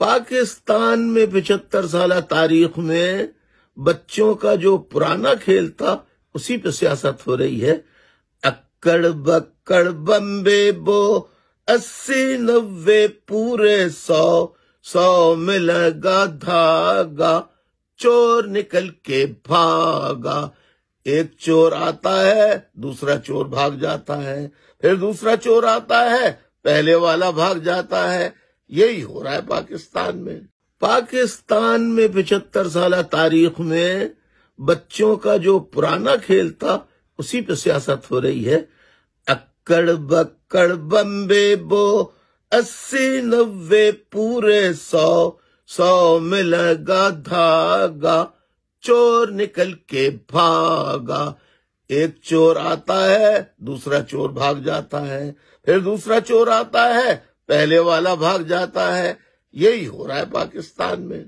پاکستان میں 75 سالہ تاریخ میں بچوں کا جو پرانا کھیل تھا اسی پہ سیاست ہو رہی ہے۔ اکڑ بکڑ بمبے بو 80 90 پورے 100 میں لگا دھاگا چور نکل کے بھاگا۔ ایک چور آتا ہے دوسرا چور بھاگ جاتا ہے، پھر دوسرا چور آتا ہے پہلے والا بھاگ جاتا ہے۔ یہی ہو رہا ہے پاکستان میں۔ پاکستان میں 75 سالہ تاریخ میں بچوں کا جو پرانا کھیل تھا اسی پہ سیاست ہو رہی ہے۔ اکڑ بکڑ بمبے بو 80 90 پورے 100 میں لگا دھاگا چور نکل کے بھاگا۔ ایک چور آتا ہے دوسرا چور بھاگ جاتا ہے، پھر دوسرا چور آتا ہے پہلے والا بھاگ جاتا ہے۔ یہی ہو رہا ہے پاکستان میں۔